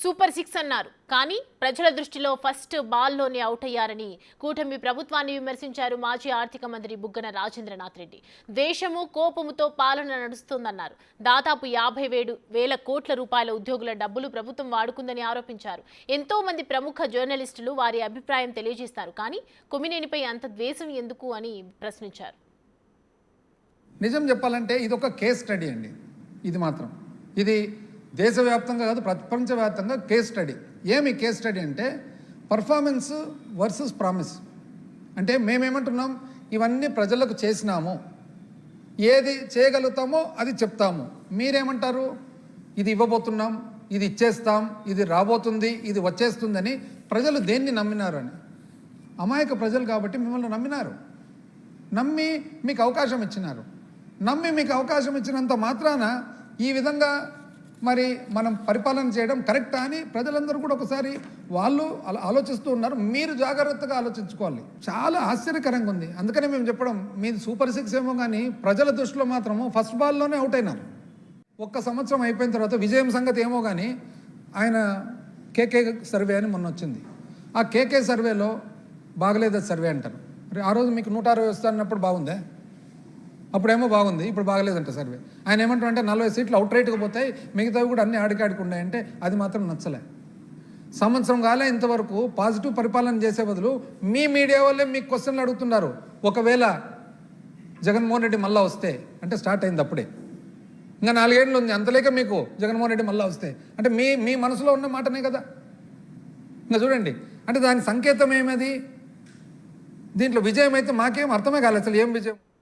Super 6 అన్నారు. కానీ ప్రజల దృష్టిలో ఫస్ట్ బాల్లోనే అవుట్ అయ్యారని కూటమి ప్రభుత్వాన్ని విమర్శించారు మాజీ ఆర్థిక మంత్రి బుగ్గన రాజేంద్రనాథ్ రెడ్డి. దేశము కోపముతో పాలన నడుస్తోందన్నారు. దాదాపు 57,000 కోట్ల రూపాయల ఉద్యోగుల డబ్బులు ప్రభుత్వం వాడుకుందని ఆరోపించారు. ఎంతో మంది ప్రముఖ జర్నలిస్టులు వారి అభిప్రాయం తెలియజేస్తారు. కానీ కొమ్మినేనిపై అంత ద్వేషం ఎందుకు అని ప్రశ్నించారు. నిజం చెప్పాలంటే ఇది ఒక కేస్ స్టడీ అండి. ఇది మాత్రం ఇది దేశవ్యాప్తంగా కాదు, ప్రపంచవ్యాప్తంగా కేస్ స్టడీ. ఏమి కేస్ స్టడీ అంటే పర్ఫార్మెన్స్ వర్సెస్ ప్రామిస్. అంటే మేమేమంటున్నాం, ఇవన్నీ ప్రజలకు చేసినాము, ఏది చేయగలుగుతామో అది చెప్తాము. మీరేమంటారు, ఇది ఇవ్వబోతున్నాం, ఇది ఇచ్చేస్తాం, ఇది రాబోతుంది, ఇది వచ్చేస్తుందని. ప్రజలు దేన్ని నమ్మినారు అని, అమాయక ప్రజలు కాబట్టి మిమ్మల్ని నమ్మినారు. నమ్మి మీకు అవకాశం ఇచ్చినారు. నమ్మి మీకు అవకాశం ఇచ్చినంత మాత్రాన ఈ విధంగా మరి మనం పరిపాలన చేయడం కరెక్టా అని ప్రజలందరూ కూడా ఒకసారి వాళ్ళు ఆలోచిస్తూ ఉన్నారు. మీరు జాగ్రత్తగా ఆలోచించుకోవాలి. చాలా ఆశ్చర్యకరంగా ఉంది. అందుకనే మేము చెప్పడం, మీది సూపర్ 6 ఏమో కానీ ప్రజల దృష్టిలో మాత్రము ఫస్ట్ బాల్లోనే అవుట్ అయినారు. ఒక్క సంవత్సరం అయిపోయిన తర్వాత విజయం సంగతి ఏమో కానీ ఆయన కేకే సర్వే అని మొన్న వచ్చింది. ఆ కేకే సర్వేలో బాగలేదు సర్వే అంటారు. ఆ రోజు మీకు 160 వస్తున్నప్పుడు బాగుందే, అప్పుడేమో బాగుంది, ఇప్పుడు బాగలేదంట సర్వే. ఆయన ఏమంటారు అంటే 40 సీట్లు అవుట్ రైట్గా పోతాయి, మిగతావి కూడా అన్ని ఆడికాడికి ఉన్నాయంటే అది మాత్రం నచ్చలే. సంవత్సరం కాలే ఇంతవరకు పాజిటివ్ పరిపాలన చేసే బదులు మీ మీడియా వాళ్ళే మీకు క్వశ్చన్లు అడుగుతున్నారు. ఒకవేళ జగన్మోహన్ రెడ్డి మళ్ళా వస్తే అంటే స్టార్ట్ అయింది అప్పుడే, ఇంకా 4 ఏళ్ళు ఉంది, అంతలేక మీకు జగన్మోహన్ రెడ్డి మళ్ళా వస్తే అంటే మీ మనసులో ఉన్న మాటనే కదా. ఇంకా చూడండి, అంటే దాని సంకేతం ఏమది, దీంట్లో విజయం అయితే మాకేం అర్థమే కాలేదు అసలు. ఏం విజయం?